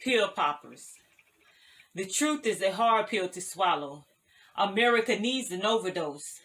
Pill poppers. The truth is a hard pill to swallow. America needs an overdose.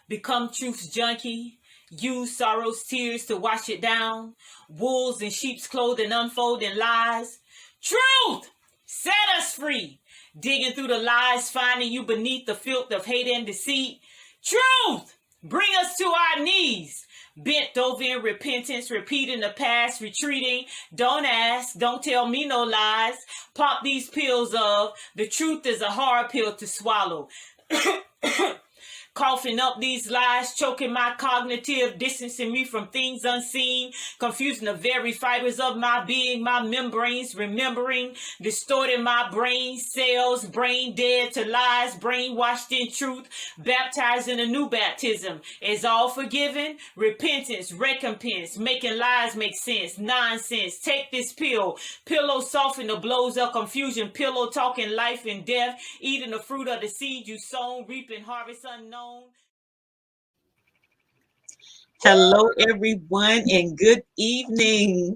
Become truth's junkie. Use sorrow's tears to wash it down. Wolves in sheep's clothing unfolding lies. Truth! Set us free. Digging through the lies, finding you beneath the filth of hate and deceit. Truth! Bring us to our knees. Bent over in repentance, repeating the past, retreating. Don't ask, don't tell me no lies. Pop these pills of the truth is a hard pill to swallow. Coughing up these lies, choking my cognitive, distancing me from things unseen, confusing the very fibers of my being, my membranes, remembering, distorting my brain cells, brain dead to lies, brainwashed in truth, baptized in a new baptism. Is all forgiven? Repentance, recompense, making lies make sense, nonsense. Take this pill, pillow soften the blows of confusion, pillow talking life and death, eating the fruit of the seed you sown, reaping harvest unknown. Hello, everyone, and good evening.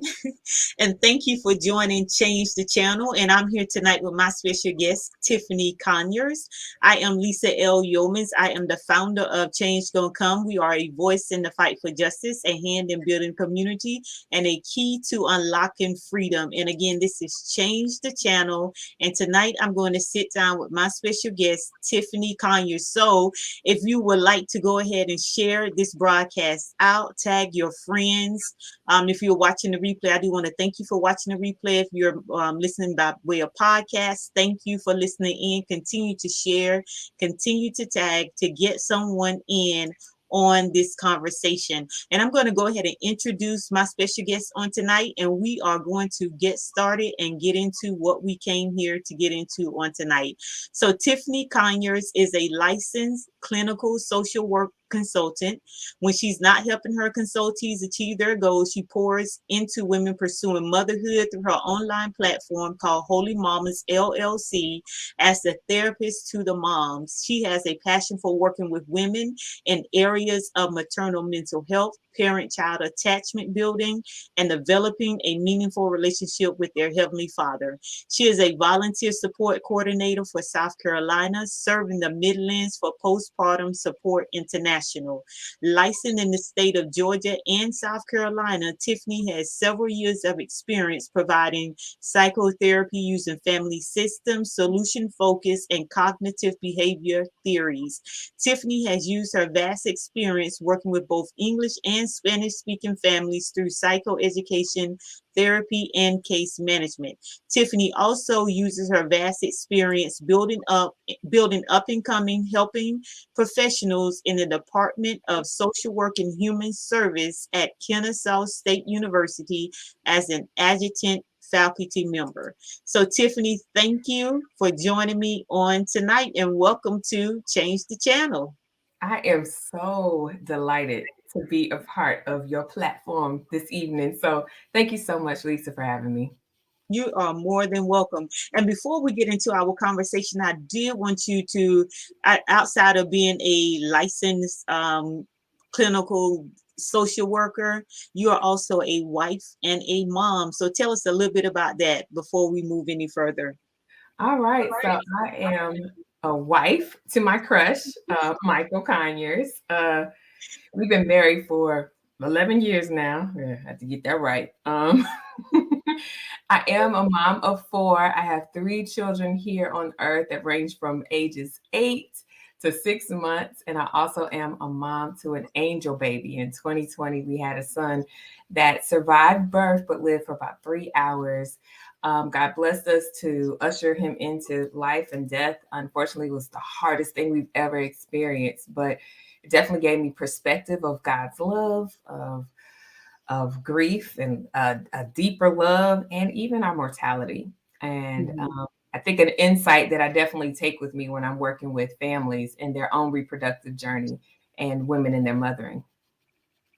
And thank you for joining Change the Channel. And I'm here tonight with my special guest, Tiffany Conyers. I am Lisa L. Yeomans. I am the founder of Change Gonna Come. We are a voice in the fight for justice, a hand in building community, and a key to unlocking freedom. And again, this is Change the Channel. And tonight I'm going to sit down with my special guest, Tiffany Conyers. So if you would like to go ahead and share this broadcast out, tag your friends. If you're watching the replay, I do want to thank you for watching the replay. If you're listening by way of podcast, thank you for listening in. Continue to share, continue to tag to get someone in on this conversation. And I'm going to go ahead and introduce my special guest on tonight, and we are going to get started and get into what we came here to get into on tonight. So Tiffany Conyers is a licensed clinical social work consultant. When she's not helping her consultees achieve their goals, she pours into women pursuing motherhood through her online platform called Holy Mamas LLC as a therapist to the moms. She has a passion for working with women in areas of maternal mental health, parent-child attachment building, and developing a meaningful relationship with their Heavenly Father. She is a volunteer support coordinator for South Carolina, serving the Midlands for Postpartum Support International. Licensed in the state of Georgia and South Carolina, Tiffany has several years of experience providing psychotherapy using family systems, solution focus, and cognitive behavior theories. Tiffany has used her vast experience working with both English and Spanish-speaking families through psychoeducation, therapy, and case management. Tiffany also uses her vast experience building up and coming helping professionals in the Department of Social Work and Human Service at Kennesaw State University as an adjunct faculty member. So Tiffany, thank you for joining me on tonight, and welcome to Change the Channel. I am so delighted to be a part of your platform this evening. So thank you so much, Lisa, for having me. You are more than welcome. And before we get into our conversation, I did want you to, outside of being a licensed clinical social worker, you are also a wife and a mom. So tell us a little bit about that before we move any further. All right. So I am a wife to my crush, Michael Conyers. We've been married for 11 years now. I have to get that right. I am a mom of 4. I have 3 children here on earth that range from ages 8 to 6 months. And I also am a mom to an angel baby. In 2020, we had a son that survived birth, but lived for about 3 hours. God blessed us to usher him into life and death. Unfortunately, it was the hardest thing we've ever experienced, but it definitely gave me perspective of God's love, of grief, and a deeper love, and even our mortality. And I think an insight that I definitely take with me when I'm working with families in their own reproductive journey and women in their mothering.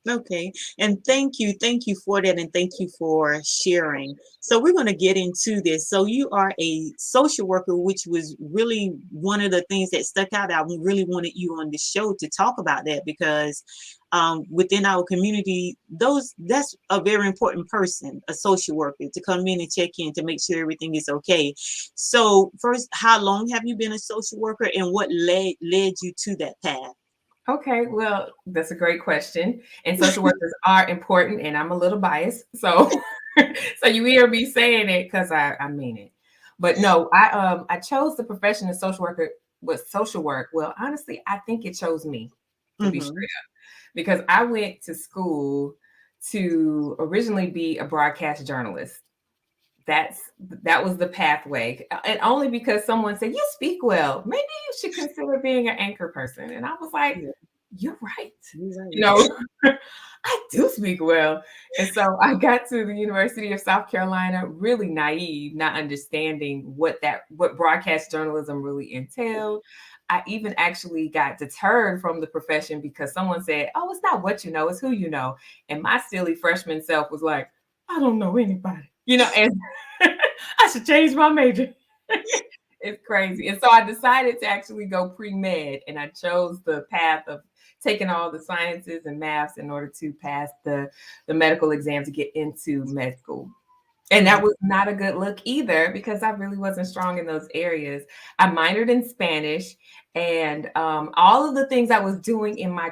Okay. And thank you for that. And thank you for sharing. So we're going to get into this. So you are a social worker, which was really one of the things that stuck out. I really wanted you on the show to talk about that because within our community, that's a very important person, a social worker, to come in and check in to make sure everything is okay. So first, how long have you been a social worker, and what led you to that path? Okay, well, that's a great question. And social workers are important, and I'm a little biased. So so you hear me saying it because I mean it. But no, I chose the profession of social worker with social work. Well, honestly, I think it chose me, to be Mm-hmm. straight up, because I went to school to originally be a broadcast journalist. That was the pathway, and only because someone said, you speak well, maybe you should consider being an anchor person. And I was like, Yeah, you're right, you're you right. know. I do speak well. And so I got to the University of South Carolina really naive, not understanding what broadcast journalism really entailed. I even actually got deterred from the profession because someone said, oh, it's not what you know, it's who you know. And my silly freshman self was like, I don't know anybody, and I should change my major. It's crazy. And so I decided to actually go pre-med, and I chose the path of taking all the sciences and maths in order to pass the medical exam to get into med school. And that was not a good look either because I really wasn't strong in those areas. I minored in Spanish, and all of the things I was doing in my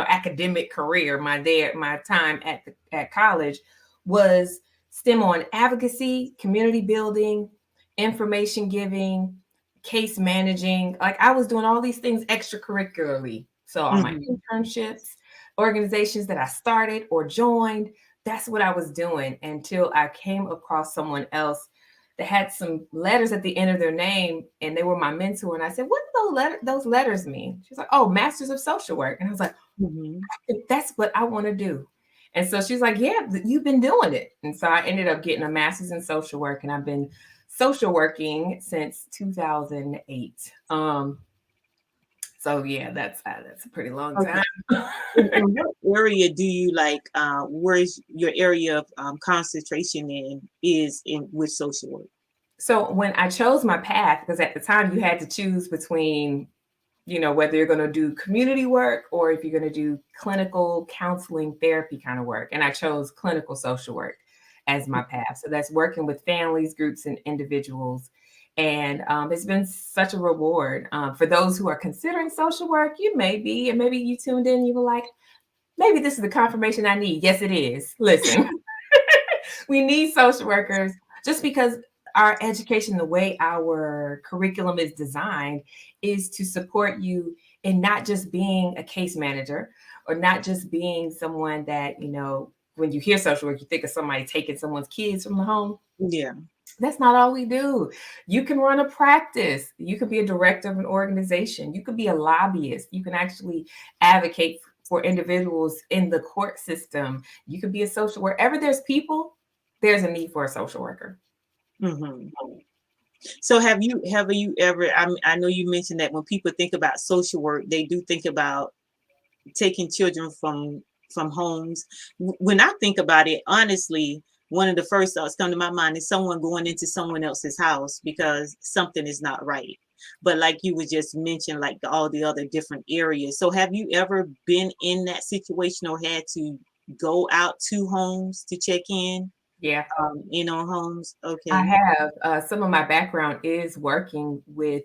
academic career, my time at college was STEM on advocacy, community building, information giving, case managing. Like I was doing all these things extracurricularly. So all my Mm-hmm. internships, organizations that I started or joined, that's what I was doing until I came across someone else that had some letters at the end of their name, and they were my mentor. And I said, what do those letters mean? She's like, oh, Masters of Social Work. And I was like, Mm-hmm. that's what I want to do. And so she's like, yeah, you've been doing it. And so I ended up getting a master's in social work, and I've been social working since 2008. So yeah, that's a pretty long Okay. time. In what area do you like? Where is your area of concentration in with social work? So when I chose my path, because at the time you had to choose between, whether you're going to do community work or if you're going to do clinical counseling therapy kind of work. And I chose clinical social work as my path. So that's working with families, groups, and individuals. And it's been such a reward. For those who are considering social work, you may be, and maybe you tuned in, you were like, maybe this is the confirmation I need. Yes, it is. Listen, we need social workers just because our education, the way our curriculum is designed, is to support you in not just being a case manager or not just being someone that, when you hear social work, you think of somebody taking someone's kids from the home. Yeah. That's not all we do. You can run a practice. You could be a director of an organization. You could be a lobbyist. You can actually advocate for individuals in the court system. You could be a social worker. Wherever there's people, there's a need for a social worker. Mm-hmm. So have you ever? I know you mentioned that when people think about social work, they do think about taking children from homes. When I think about it, honestly, one of the first thoughts come to my mind is someone going into someone else's house because something is not right. But like you would just mention, like all the other different areas. So have you ever been in that situation or had to go out to homes to check Yeah, in on homes? I Okay. have. Some of my background is working with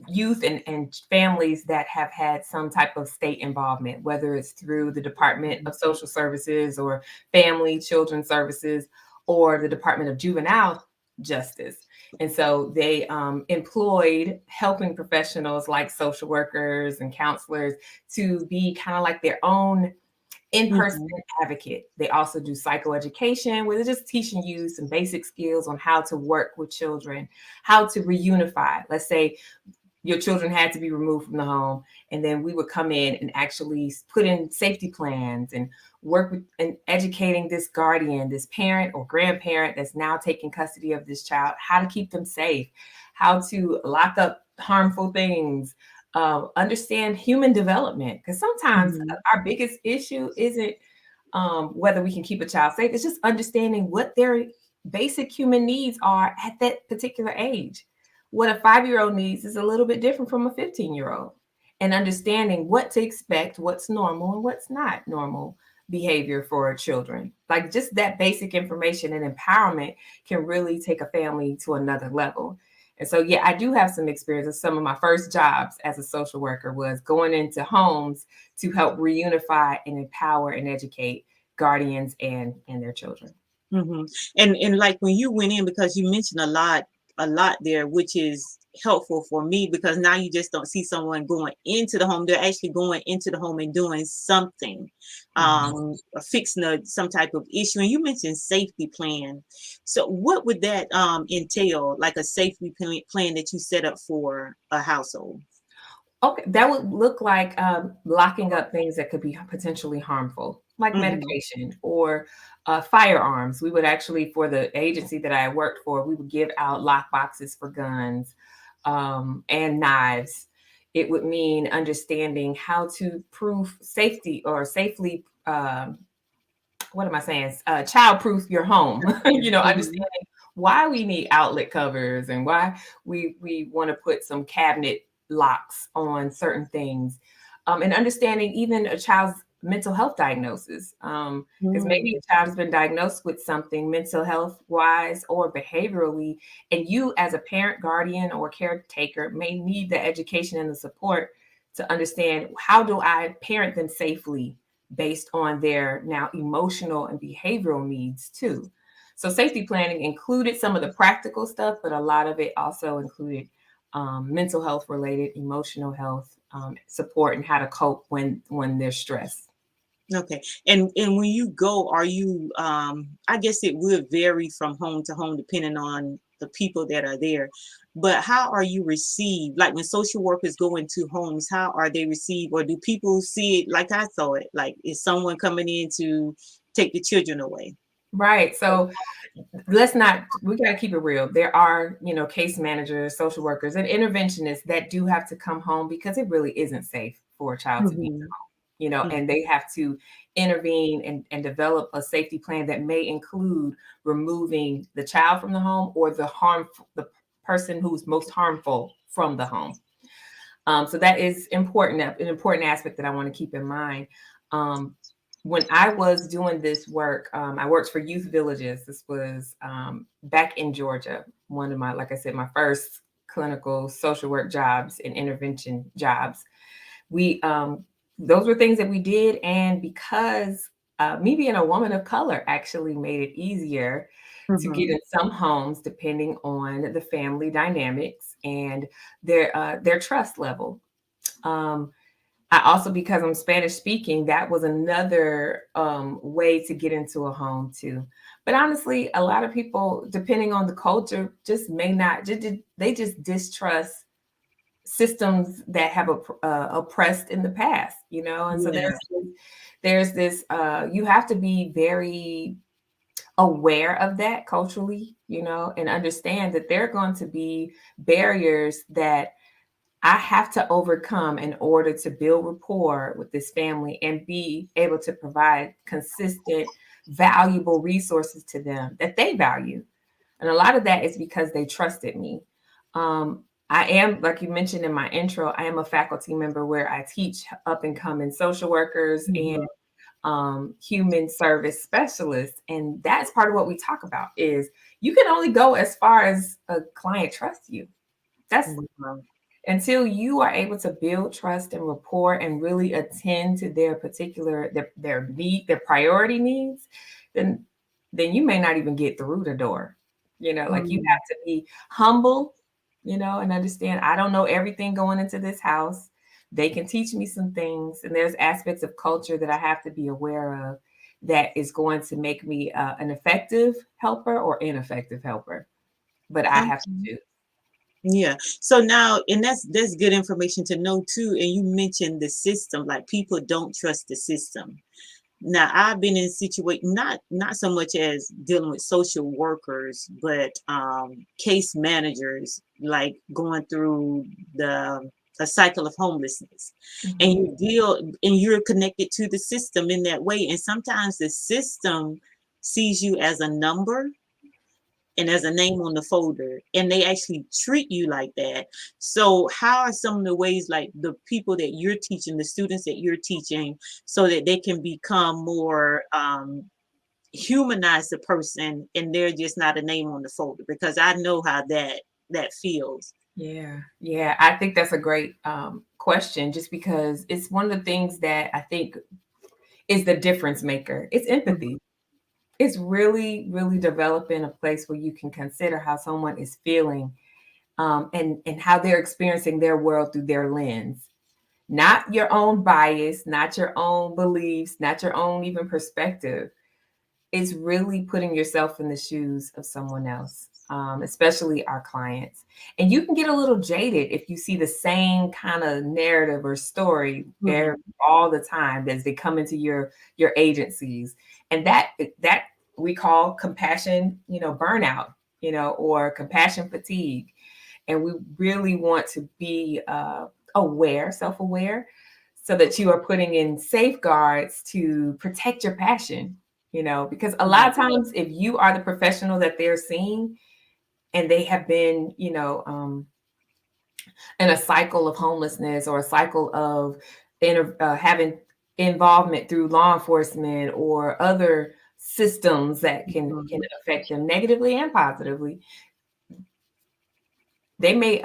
youth and families that have had some type of state involvement, whether it's through the Department of Social Services or Family Children Services or the Department of Juvenile Justice. And so they employed helping professionals like social workers and counselors to be kind of like their own in-person Mm-hmm. advocate. They also do psychoeducation, where they're just teaching you some basic skills on how to work with children, how to reunify. Let's say your children had to be removed from the home, and then we would come in and actually put in safety plans and work with and educating this guardian, this parent or grandparent that's now taking custody of this child, how to keep them safe, how to lock up harmful things, understand human development. Because sometimes Mm-hmm. our biggest issue isn't whether we can keep a child safe, it's just understanding what their basic human needs are at that particular age. What a 5-year-old needs is a little bit different from a 15-year-old. and understanding what to expect, what's normal and what's not normal behavior for children. Like just that basic information and empowerment can really take a family to another level. And so, yeah, I do have some experience. Some of my first jobs as a social worker was going into homes to help reunify and empower and educate guardians and their children. Mm-hmm. And like when you went in, because you mentioned a lot there, which is helpful for me, because now you just don't see someone going into the home. They're actually going into the home and doing something, fixing some type of issue. And you mentioned safety plan. So what would that entail, like a safety plan that you set up for a household? Okay, that would look like locking up things that could be potentially harmful, like Mm-hmm. medication or firearms. We would actually, for the agency that I worked for, we would give out lock boxes for guns and knives. It would mean understanding how to prove safety or safely, what am I saying? Child proof your home. Mm-hmm. Understanding why we need outlet covers and why we want to put some cabinet locks on certain things, and understanding even a child's mental health diagnosis, because maybe a child has been diagnosed with something mental health wise or behaviorally, and you as a parent, guardian, or caretaker may need the education and the support to understand, how do I parent them safely based on their now emotional and behavioral needs too. So safety planning included some of the practical stuff, but a lot of it also included mental health related, emotional health support, and how to cope when there's stress. Okay. And when you go, are you I guess it would vary from home to home depending on the people that are there. But how are you received? Like when social workers go into homes, how are they received? Or do people see it like I saw it? Like is someone coming in to take the children away? Right. So we got to keep it real. There are, case managers, social workers, and interventionists that do have to come home because it really isn't safe for a child to be, Mhm. and they have to intervene and develop a safety plan that may include removing the child from the home or the person who's most harmful from the home. So that is important, an important aspect that I want to keep in mind. When I was doing this work, I worked for youth villages. This was back in Georgia, one of my, like I said, my first clinical social work jobs and intervention jobs. We Those were things that we did, and because me being a woman of color actually made it easier to get Mhm. in some homes, depending on the family dynamics and their trust level. Um, I also, because I'm Spanish speaking, that was another way to get into a home too. But honestly, a lot of people, depending on the culture, just may not. They just distrust systems that have oppressed in the past, and so Yeah. there's this you have to be very aware of that culturally, and understand that there are going to be barriers that I have to overcome in order to build rapport with this family and be able to provide consistent, valuable resources to them that they value. And a lot of that is because they trusted me. I am, like you mentioned in my intro, I am a faculty member where I teach up and coming social workers and Mhm. human service specialists. And that's part of what we talk about is you can only go as far as a client trusts you. That's Wow. until you are able to build trust and rapport and really attend to their particular their priority needs, then you may not even get through the door. Like you Mm. have to be humble, and understand I don't know everything going into this house. They can teach me some things, and there's aspects of culture that I have to be aware of that is going to make me an effective helper or ineffective helper. But I have to Okay. choose. Yeah. So now, and that's good information to know too. And you mentioned the system, like people don't trust the system. Now, I've been in situation not so much as dealing with social workers, but case managers, like going through the a cycle of homelessness, and Mhm. you deal and you're connected to the system in that way. And sometimes the system sees you as a number and there's a name on the folder, and they actually treat you like that. So how are some of the ways, like the people that you're teaching, the students that you're teaching, so that they can become more humanize the person and they're just not a name on the folder? Because I know how that feels. Yeah, I think that's a great question, just because it's one of the things that I think is the difference maker. It's empathy. It's really, really developing a place where you can consider how someone is feeling, and how they're experiencing their world through their lens. Not your own bias, not your own beliefs, not your own even perspective. It's really putting yourself in the shoes of someone else, especially our clients. And you can get a little jaded if you see the same kind of narrative or story there all the time as they come into your agencies. And that we call compassion, burnout, or compassion fatigue. And we really want to be self-aware, so that you are putting in safeguards to protect your passion, because a lot of times if you are the professional that they're seeing and they have been, in a cycle of homelessness or a cycle of having involvement through law enforcement or other systems that can affect them negatively and positively, they may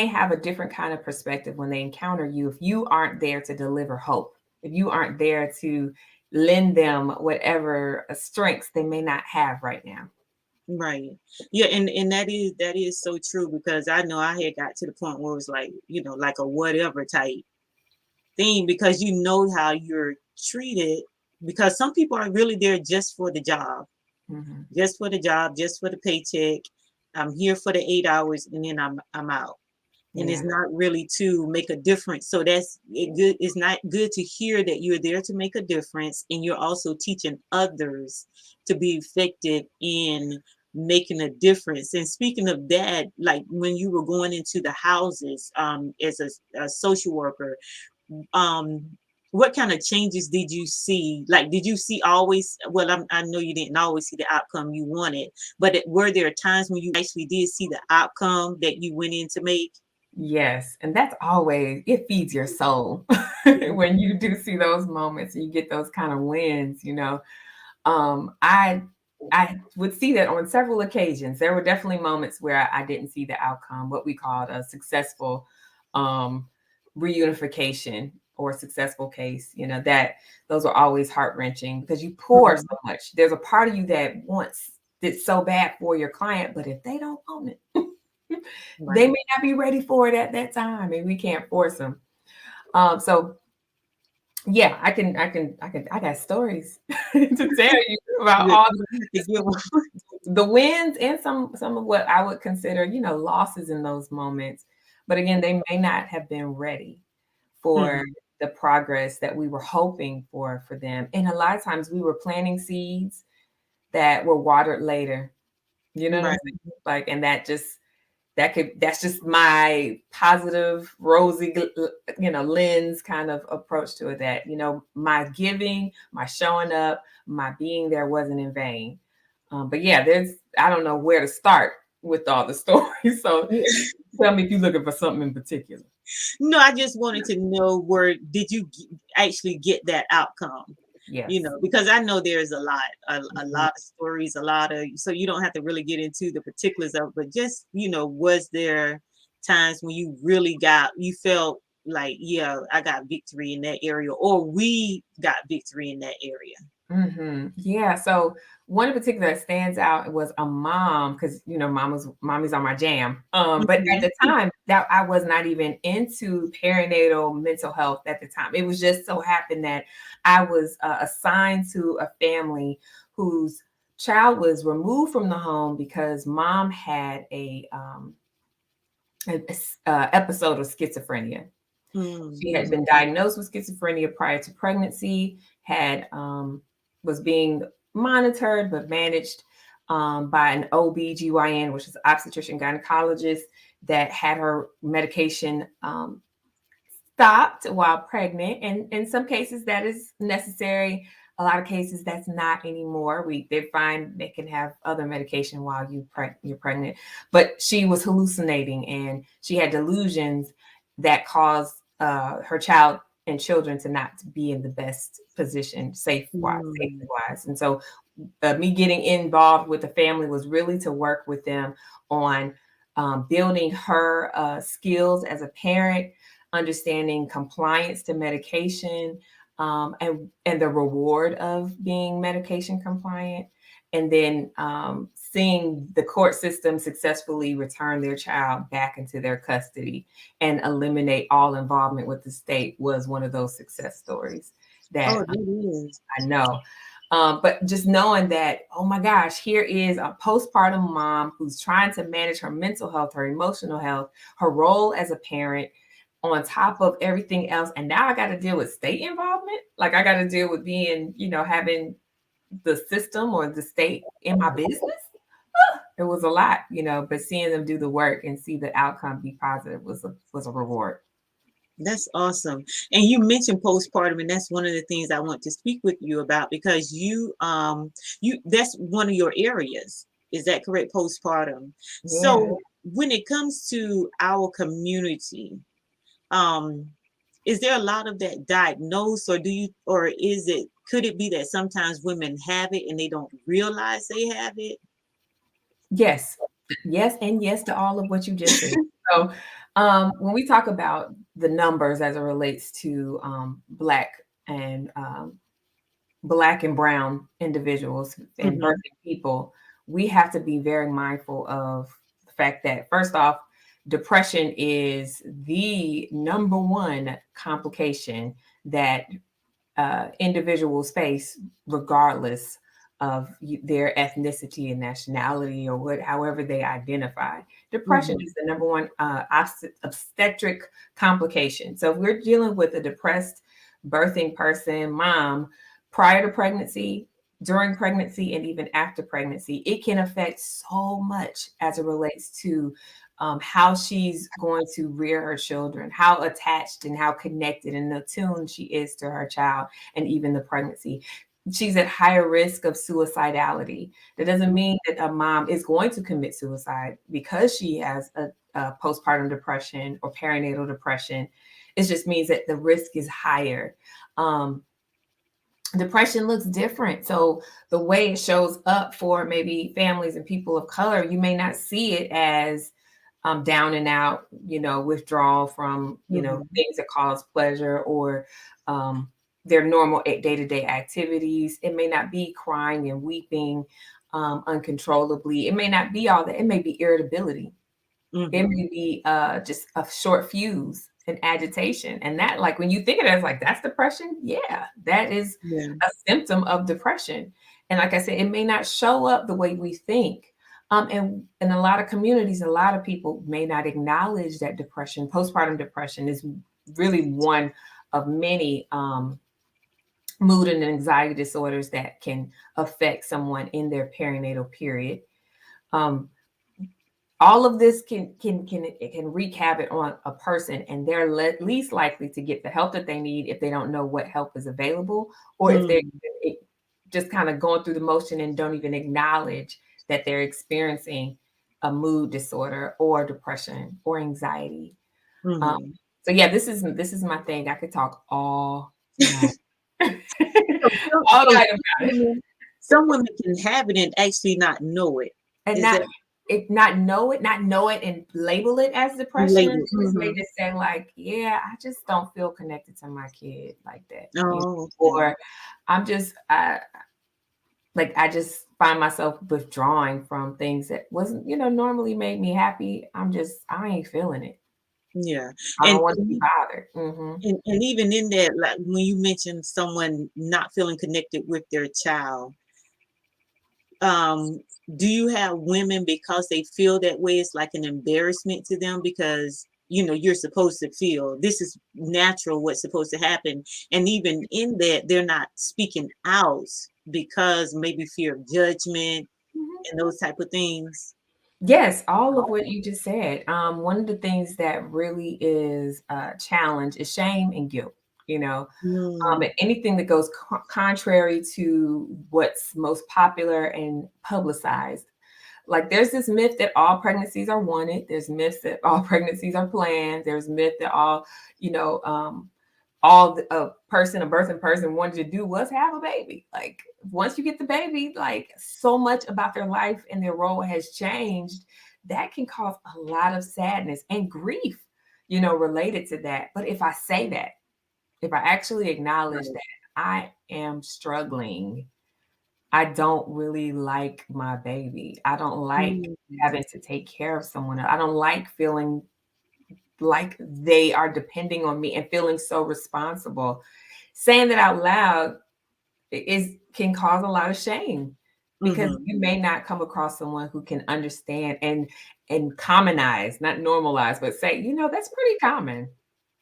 have a different kind of perspective when they encounter you if you aren't there to deliver hope, if you aren't there to lend them whatever strengths they may not have right now. Right. Yeah, and that is so true, because I know I had got to the point where it was like, like a whatever type thing, because you know how you're treated, because some people are really there just for the job, just for the job, just for the paycheck. I'm here for the 8 hours and then I'm out. And it's not really to make a difference. So that's it good. It's not good to hear that you're there to make a difference, and you're also teaching others to be effective in making a difference. And speaking of that, like when you were going into the houses as a social worker, um what kind of changes did you see? Like, did you see always, well, I know you didn't always see the outcome you wanted, but were there times when you actually did see the outcome that you went in to make? Yes, and that's always, it feeds your soul when you do see those moments and you get those kind of wins. I would see that on several occasions. There were definitely moments where I didn't see the outcome, what we called a successful reunification or successful case. That those are always heart-wrenching, because you pour so much. There's a part of you that wants it so bad for your client, but if they don't own it, they may not be ready for it at that time, and we can't force them. So yeah, I got stories to tell you about all the wins and some of what I would consider, losses in those moments. But again, they may not have been ready for the progress that we were hoping for them. And a lot of times we were planting seeds that were watered later. You know what I'm saying? Like, and that's just my positive, rosy, lens kind of approach to it, that, my giving, my showing up, my being there wasn't in vain. But yeah, I don't know where to start with all the stories. So tell me if you're looking for something in particular. No, I just wanted to know, where did you actually get that outcome? Yes. Because I know there's a lot of stories, so you don't have to really get into the particulars of, but just, was there times when you felt like, yeah, I got victory in that area, or we got victory in that area? Yeah. So one in particular that stands out was a mom, because mommy's on my jam. But at the time that I was not even into perinatal mental health at the time. It was just so happened that I was assigned to a family whose child was removed from the home because mom had an episode of schizophrenia. She had been diagnosed with schizophrenia prior to pregnancy, was being monitored but managed by an OB/GYN, which is obstetrician gynecologist, that had her medication stopped while pregnant. And in some cases that is necessary. A lot of cases that's not anymore. They find they can have other medication while you're pregnant, but she was hallucinating and she had delusions that caused her child and children to not be in the best position, safety wise. And so me getting involved with the family was really to work with them on building her skills as a parent, understanding compliance to medication, and the reward of being medication compliant, and then seeing the court system successfully return their child back into their custody and eliminate all involvement with the state was one of those success stories that I know. But just knowing that, oh my gosh, here is a postpartum mom who's trying to manage her mental health, her emotional health, her role as a parent, on top of everything else. And now I got to deal with state involvement. Like I got to deal with being, having the system or the state in my business. It was a lot, but seeing them do the work and see the outcome be positive was a reward. That's awesome. And you mentioned postpartum, and that's one of the things I want to speak with you about, because you that's one of your areas. Is that correct? Postpartum. Yeah. So when it comes to our community, is there a lot of that diagnosed, or could it be that sometimes women have it and they don't realize they have it? Yes. And yes to all of what you just said. So when we talk about the numbers as it relates to Black and brown individuals and birthing people, we have to be very mindful of the fact that, first off, depression is the number one complication that individuals face, regardless of their ethnicity and nationality or however they identify. Depression is the number one obstetric complication. So if we're dealing with a depressed birthing person, mom, prior to pregnancy, during pregnancy, and even after pregnancy, it can affect so much as it relates to how she's going to rear her children, how attached and how connected and attuned she is to her child, and even the pregnancy. She's at higher risk of suicidality. That doesn't mean that a mom is going to commit suicide because she has a postpartum depression or perinatal depression. It just means that the risk is higher. Depression looks different. So the way it shows up for maybe families and people of color, you may not see it as down and out, withdrawal from, things that cause pleasure or their normal day-to-day activities. It may not be crying and weeping uncontrollably. It may not be all that. It may be irritability. It may be just a short fuse and agitation. And that, like, when you think of it as like, that's depression. Yeah, that is a symptom of depression. And like I said, it may not show up the way we think. And in a lot of communities, a lot of people may not acknowledge that depression. Postpartum depression is really one of many mood and anxiety disorders that can affect someone in their perinatal period. All of this can wreak havoc on a person, and they're least likely to get the help that they need if they don't know what help is available, or if they're just kind of going through the motion and don't even acknowledge that they're experiencing a mood disorder or depression or anxiety. So yeah, this is my thing. I could talk all night. All night about it. Some women can have it and actually not know it. And not know it and label it as depression. They just say like, yeah, I just don't feel connected to my kid like that. Or I'm just I just find myself withdrawing from things that wasn't, normally made me happy. I ain't feeling it. Yeah. I don't want to be bothered. And even in that, like when you mentioned someone not feeling connected with their child, do you have women, because they feel that way, it's like an embarrassment to them because, you're supposed to feel this is natural, what's supposed to happen. And even in that, they're not speaking out because maybe fear of judgment and those type of things? Yes, all of what you just said. One of the things that really is a challenge is shame and guilt. And anything that goes contrary to what's most popular and publicized. Like there's this myth that all pregnancies are wanted. There's myths that all pregnancies are planned. There's myth that all a birthing person wanted to do was have a baby. Like once you get the baby, like so much about their life and their role has changed. That can cause a lot of sadness and grief, related to that. But if I actually acknowledge that I am struggling, I don't really like my baby. I don't like having to take care of someone else. I don't like feeling like they are depending on me and feeling so responsible. Saying that out loud can cause a lot of shame because you may not come across someone who can understand and commonize, not normalize, but say, that's pretty common.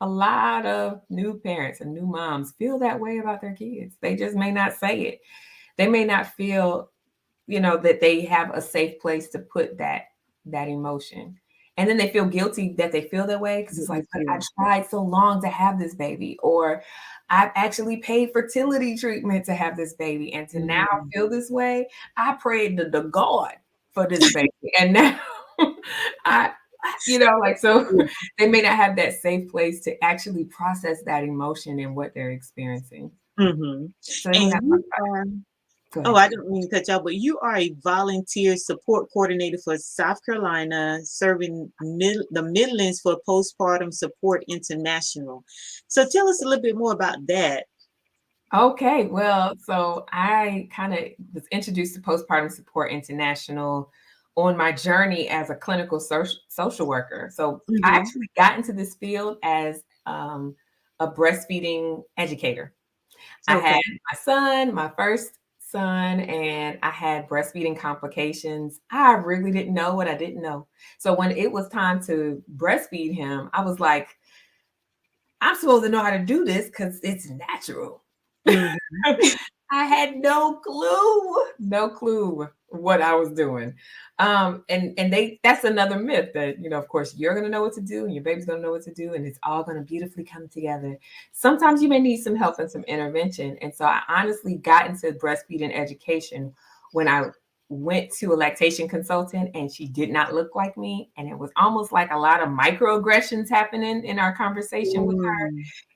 A lot of new parents and new moms feel that way about their kids. They just may not say it. They may not feel, that they have a safe place to put that emotion. And then they feel guilty that they feel that way because it's like, but I tried so long to have this baby, or I've actually paid fertility treatment to have this baby. And to now feel this way, I prayed to the God for this baby. And now so they may not have that safe place to actually process that emotion and what they're experiencing. So they may not talk about it. Oh, I don't mean to cut you off, but you are a volunteer support coordinator for South Carolina, serving the Midlands for Postpartum Support International. So tell us a little bit more about that. Okay, well, so I kind of was introduced to Postpartum Support International on my journey as a clinical social worker. So I actually got into this field as a breastfeeding educator. I had my first son, and I had breastfeeding complications. I really didn't know what I didn't know. So when it was time to breastfeed him, I was like, I'm supposed to know how to do this because it's natural. I had no clue what I was doing. That's another myth that, of course, you're going to know what to do and your baby's going to know what to do, and it's all going to beautifully come together. Sometimes you may need some help and some intervention. And so I honestly got into breastfeeding education when I went to a lactation consultant, and she did not look like me. And it was almost like a lot of microaggressions happening in our conversation with her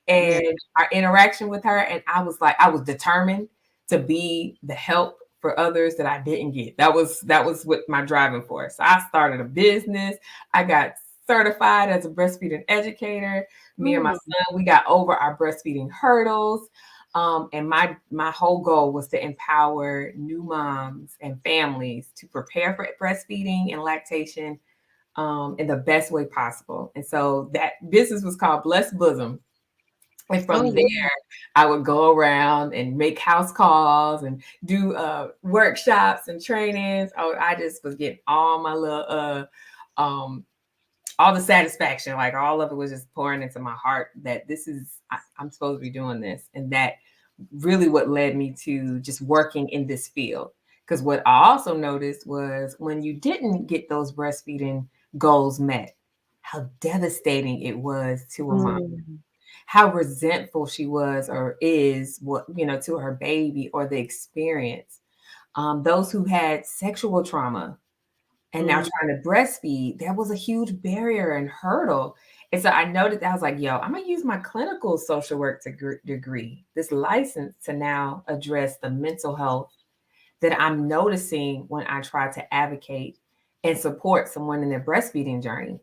and our interaction with her. And I was determined to be the help for others that I didn't get. That was what my driving force. So I started a business. I got certified as a breastfeeding educator. Me and my son, we got over our breastfeeding hurdles. And my whole goal was to empower new moms and families to prepare for breastfeeding and lactation in the best way possible. And so that business was called Blessed Bosom. And from there, I would go around and make house calls and do workshops and trainings. Oh, I just was getting all my little, all the satisfaction. Like all of it was just pouring into my heart that I'm supposed to be doing this. And that really what led me to just working in this field. Because what I also noticed was when you didn't get those breastfeeding goals met, how devastating it was to a mom. How resentful she was or is to her baby or the experience. Those who had sexual trauma and now trying to breastfeed, that was a huge barrier and hurdle. And so I noticed that I was like, I'm going to use my clinical social work degree, this license, to now address the mental health that I'm noticing when I try to advocate and support someone in their breastfeeding journey.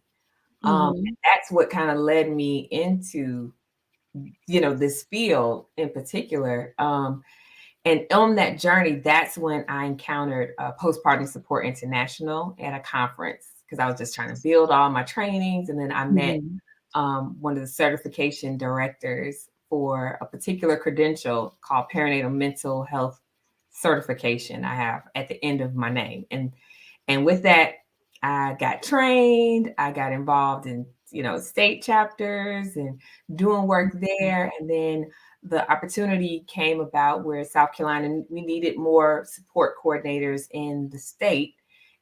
And that's what kind of led me into this field in particular. And on that journey, that's when I encountered Postpartum Support International at a conference, because I was just trying to build all my trainings. And then I met one of the certification directors for a particular credential called Perinatal Mental Health Certification I have at the end of my name. And with that, I got trained. I got involved in state chapters and doing work there. And then the opportunity came about where South Carolina, we needed more support coordinators in the state.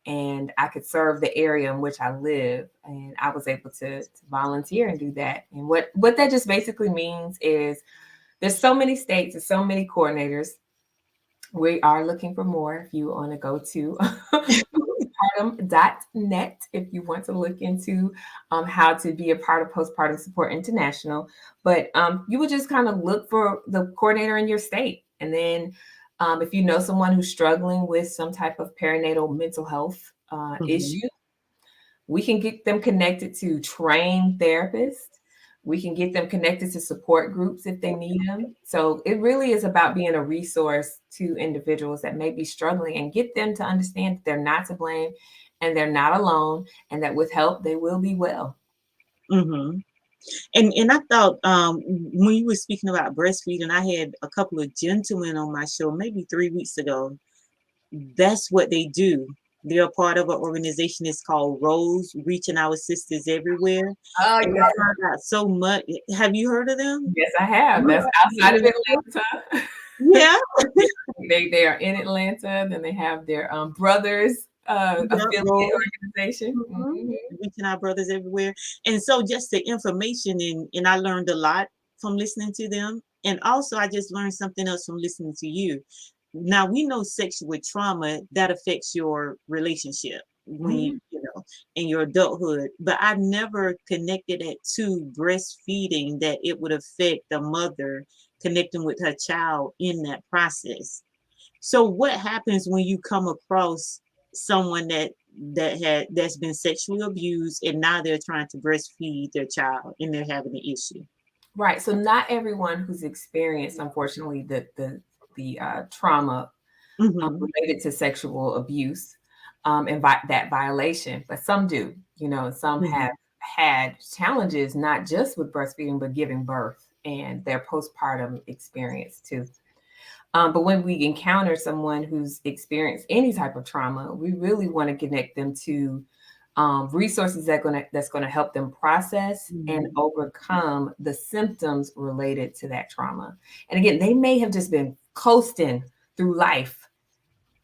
and I could serve the area in which I live. And I was able to volunteer and do that. And what that just basically means is there's so many states and so many coordinators. We are looking for more. If you want to go to postpartum.net, if you want to look into how to be a part of Postpartum Support International. But you would just kind of look for the coordinator in your state. And then if you know someone who's struggling with some type of perinatal mental health issue, we can get them connected to trained therapists. We can get them connected to support groups if they need them. So it really is about being a resource to individuals that may be struggling and get them to understand that they're not to blame and they're not alone, and that with help, they will be well. And I thought when you were speaking about breastfeeding, I had a couple of gentlemen on my show maybe 3 weeks ago. That's what they do. They're a part of an organization. It's called Rose, Reaching Our Sisters Everywhere. Oh, And I found out so much. Have you heard of them? Yes, I have. That's outside of Atlanta. Yeah. They are in Atlanta. Then they have their brothers affiliate organization. Reaching Our Brothers Everywhere. And so just the information, and I learned a lot from listening to them. And also I just learned something else from listening to you. Now we know sexual trauma that affects your relationship when you know in your adulthood, but I never connected it to breastfeeding, that it would affect the mother connecting with her child in that process. So what happens when you come across someone that's been sexually abused and now they're trying to breastfeed their child and they're having an issue? Right. So not everyone who's experienced, unfortunately, the trauma related to sexual abuse and that violation, but some do, and some have had challenges, not just with breastfeeding, but giving birth and their postpartum experience too. But when we encounter someone who's experienced any type of trauma, we really want to connect them to resources that's going to help them process and overcome the symptoms related to that trauma. And again, they may have just been coasting through life,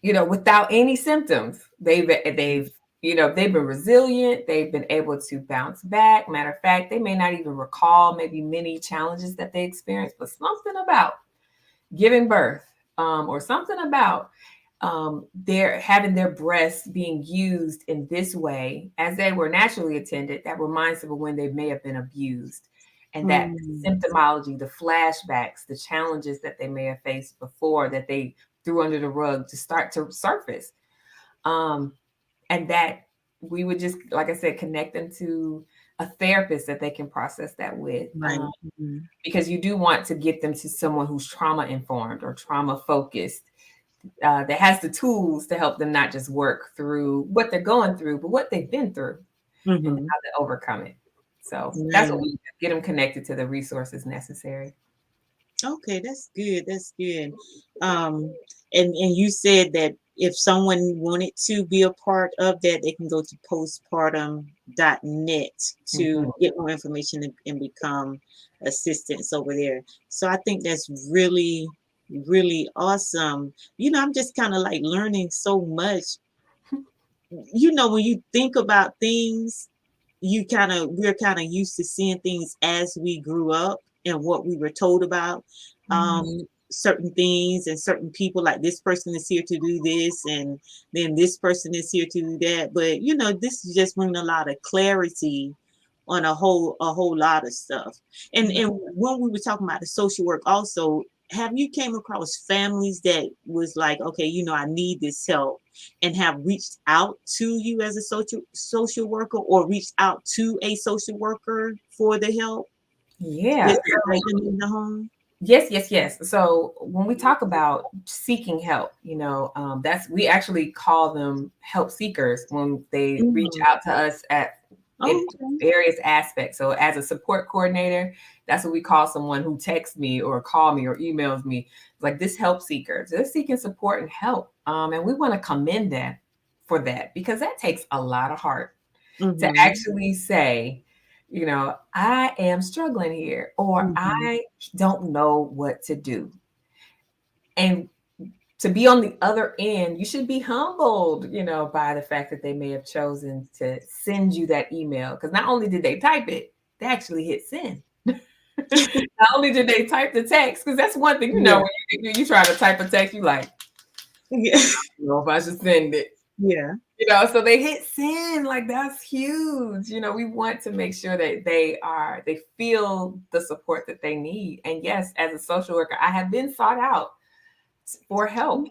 without any symptoms. They've been resilient. They've been able to bounce back. Matter of fact, they may not even recall maybe many challenges that they experienced, but something about giving birth or something about their having their breasts being used in this way as they were naturally attended, that reminds them of when they may have been abused. And that symptomology, the flashbacks, the challenges that they may have faced before that they threw under the rug to start to surface. And that we would just, like I said, connect them to a therapist that they can process that with. Right. Because you do want to get them to someone who's trauma informed or trauma focused, that has the tools to help them not just work through what they're going through, but what they've been through and how to overcome it. So that's what we do, get them connected to the resources necessary. Okay, that's good. That's good. And you said that if someone wanted to be a part of that, they can go to postpartum.net to get more information and become assistants over there. So I think that's really, really awesome. I'm just kind of like learning so much. When you think about things, we're kind of used to seeing things as we grew up and what we were told about certain things and certain people, like this person is here to do this and then this person is here to do that. But this is just bringing a lot of clarity on a whole lot of stuff. And when we were talking about the social work also, have you came across families that was like, okay, I need this help, and have reached out to you as a social worker or reached out to a social worker for the help? Yeah. In the home? Yes. So when we talk about seeking help, we actually call them help seekers when they reach out to us in various aspects. So as a support coordinator, that's what we call someone who texts me or call me or emails me. Like this help seeker, they're seeking support and help. And we want to commend them for that, because that takes a lot of heart to actually say, I am struggling here, or I don't know what to do. And to be on the other end, you should be humbled, by the fact that they may have chosen to send you that email. Because not only did they type it, they actually hit send. Not only did they type the text, because that's one thing, Yeah. when you try to type a text, you like, Yeah. I don't know if I should send it. Yeah. So they hit send, like that's huge. We want to make sure that they feel the support that they need. And yes, as a social worker, I have been sought out for help.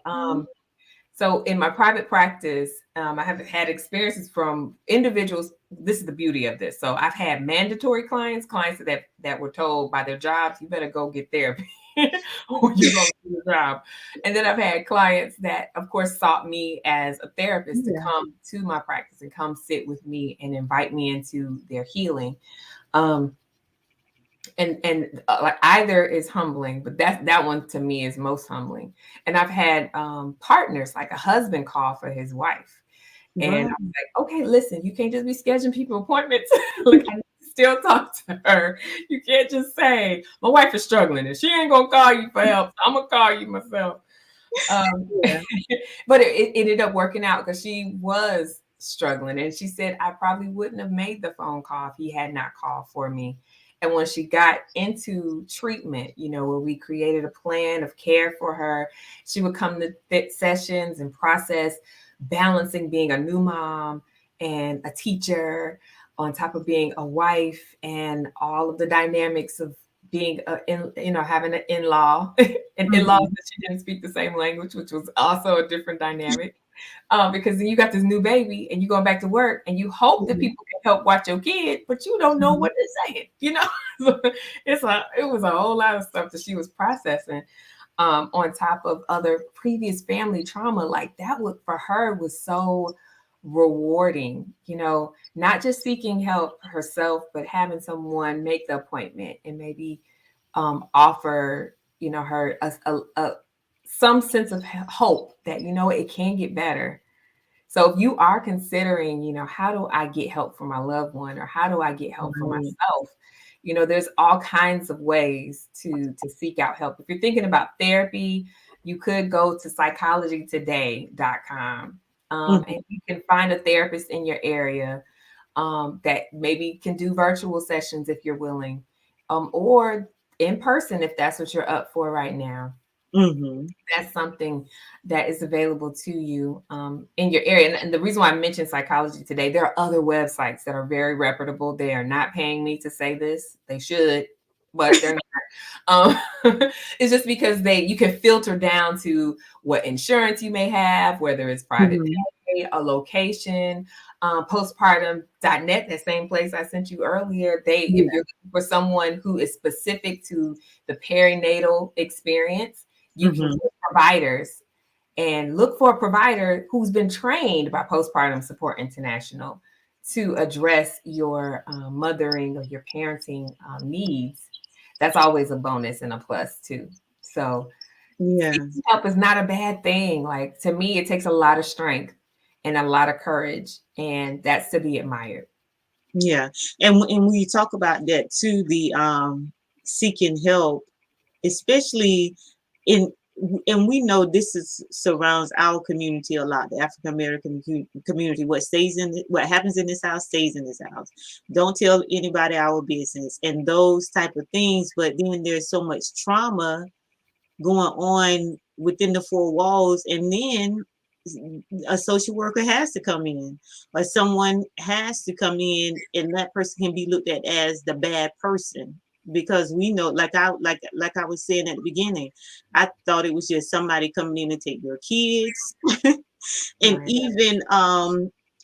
So in my private practice, I have had experiences from individuals. This is the beauty of this. So I've had mandatory clients that were told by their jobs, you better go get therapy or you're going to do the job. And then I've had clients that, of course, sought me as a therapist to come to my practice and come sit with me and invite me into their healing. And like either is humbling, but that one to me is most humbling. And I've had partners, like a husband call for his wife, and Wow. I'm like, okay, listen, you can't just be scheduling people appointments. Look, I need to still talk to her. You can't just say my wife is struggling and she ain't gonna call you for help. I'm gonna call you myself. But it ended up working out because she was struggling, and she said I probably wouldn't have made the phone call if he had not called for me. And when she got into treatment, where we created a plan of care for her, she would come to fit sessions and process balancing being a new mom and a teacher on top of being a wife and all of the dynamics of being having an in-law and in-laws that she didn't speak the same language, which was also a different dynamic. Because then you got this new baby and you going back to work and you hope that people can help watch your kid, but you don't know what they're saying, So it was a whole lot of stuff that she was processing, on top of other previous family trauma. Like that for her was so rewarding, not just seeking help herself, but having someone make the appointment and maybe offer, her some sense of hope that, it can get better. So if you are considering, how do I get help for my loved one, or how do I get help for myself? There's all kinds of ways to seek out help. If you're thinking about therapy, you could go to psychologytoday.com, and you can find a therapist in your area that maybe can do virtual sessions if you're willing, or in person if that's what you're up for right now. That's something that is available to you in your area. And the reason why I mentioned Psychology Today, there are other websites that are very reputable. They are not paying me to say this. They should, but they're not. It's just because you can filter down to what insurance you may have, whether it's private pay, a location, postpartum.net, that same place I sent you earlier. If you're looking for someone who is specific to the perinatal experience, you can get providers and look for a provider who's been trained by Postpartum Support International to address your mothering or your parenting needs. That's always a bonus and a plus too. So help is not a bad thing. Like, to me, it takes a lot of strength and a lot of courage, and that's to be admired. Yeah. And when you talk about that too, the seeking help, especially and we know this surrounds our community a lot, the African American community. What happens in this house stays in this house. Don't tell anybody our business and those type of things. But then there's so much trauma going on within the four walls, and then a social worker has to come in, or someone has to come in, and that person can be looked at as the bad person, because we know, like I was saying at the beginning, I thought it was just somebody coming in to take your kids. And even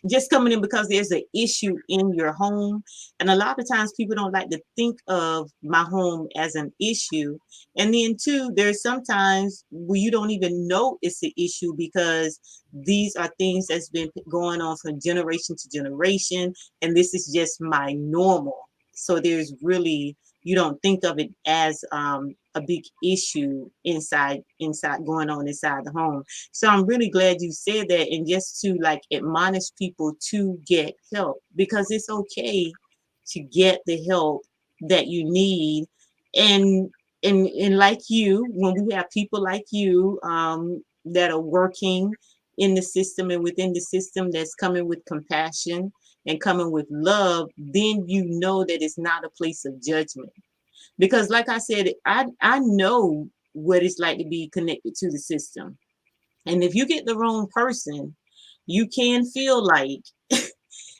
just coming in because there's an issue in your home. And a lot of times people don't like to think of my home as an issue. And then too, there's sometimes where you don't even know it's an issue, because these are things that's been going on from generation to generation, and this is just my normal. So there's really, you don't think of it as a big issue inside going on inside the home. So I'm really glad you said that, and just to like admonish people to get help, because it's okay to get the help that you need. And like you, when we have people like you that are working in the system and within the system, that's coming with compassion and coming with love, then you know that it's not a place of judgment. Because like I said, I know what it's like to be connected to the system. And if you get the wrong person, you can feel like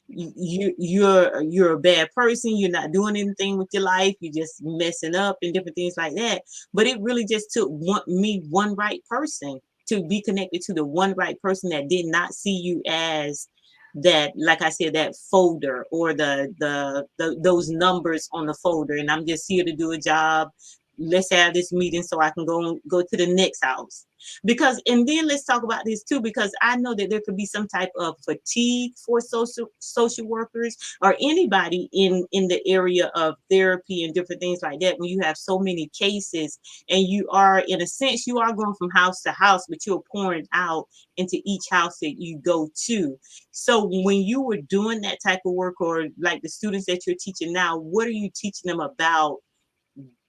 you're a bad person, you're not doing anything with your life, you're just messing up and different things like that. But it really just took one right person to be connected to the one right person that did not see you as that, like I said, that folder or the those numbers on the folder, and I'm just here to do a job. Let's have this meeting so I can go to the next house. Because, and then let's talk about this too, because I know that there could be some type of fatigue for social workers or anybody in the area of therapy and different things like that, when you have so many cases and you are, in a sense, you are going from house to house, but you're pouring out into each house that you go to. So when you were doing that type of work, or like the students that you're teaching now, what are you teaching them about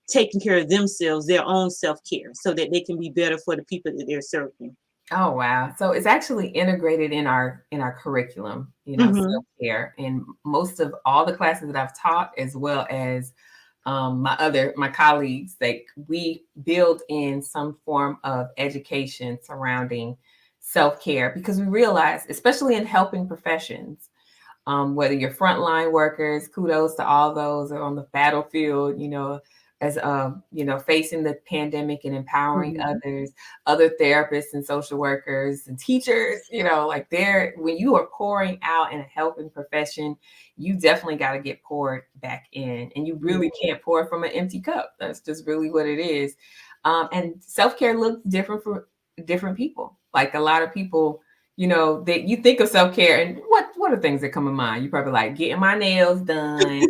taking care of themselves, their own self-care, so that they can be better for the people that they're serving? Oh wow. So it's actually integrated in our curriculum, Mm-hmm. self-care. And most of all the classes that I've taught, as well as my colleagues, like we build in some form of education surrounding self-care, because we realize, especially in helping professions, whether you're frontline workers, kudos to all those that are on the battlefield, as facing the pandemic and empowering Mm-hmm. others, other therapists and social workers and teachers, like when you are pouring out in a helping profession, you definitely got to get poured back in, and you really can't pour from an empty cup. That's just really what it is. And self-care looks different for different people. Like a lot of people, that you think of self-care, and what are things that come in mind? You probably like getting my nails done,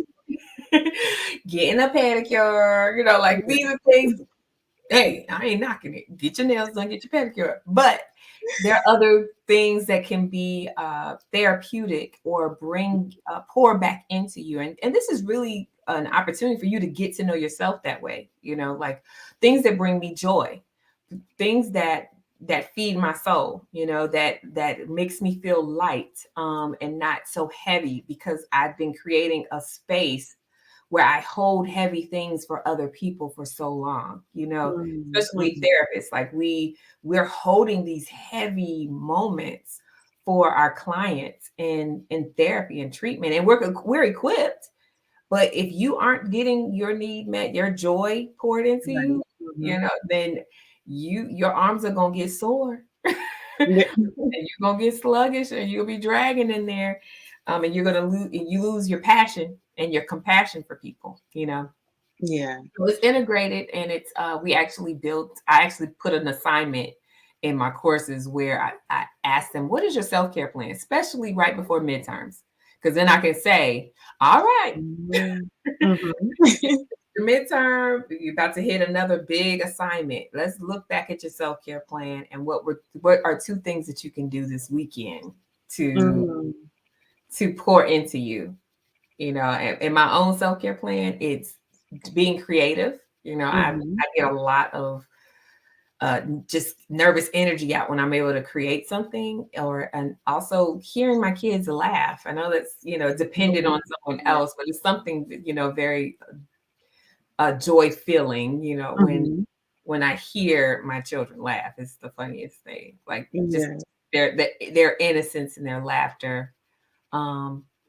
getting a pedicure, like these are things. Hey, I ain't knocking it. Get your nails done, get your pedicure. But there are other things that can be therapeutic or pour back into you. And this is really an opportunity for you to get to know yourself that way, like things that bring me joy, things that feed my soul, that makes me feel light, and not so heavy, because I've been creating a space where I hold heavy things for other people for so long, especially Mm-hmm. therapists. Like we're holding these heavy moments for our clients in therapy and treatment, and we're equipped. But if you aren't getting your need met, your joy poured into Right. you, Mm-hmm. then your arms are gonna get sore. Yeah. And you're gonna get sluggish, and you'll be dragging in there, and you're gonna lose your passion and your compassion for people. Yeah. So it's integrated, and it's I actually put an assignment in my courses where I asked them, what is your self-care plan, especially right before midterms, because then I can say, all right, Mm-hmm. your midterm, you're about to hit another big assignment. Let's look back at your self-care plan, and what are two things that you can do this weekend to Mm-hmm. pour into you. In my own self-care plan, it's being creative. I Mm-hmm. get a lot of just nervous energy out when I'm able to create something, and also hearing my kids laugh. I know that's dependent on someone else, but it's something very joy feeling, Mm-hmm. when I hear my children laugh. It's the funniest thing. Like just Yeah. their innocence and their laughter.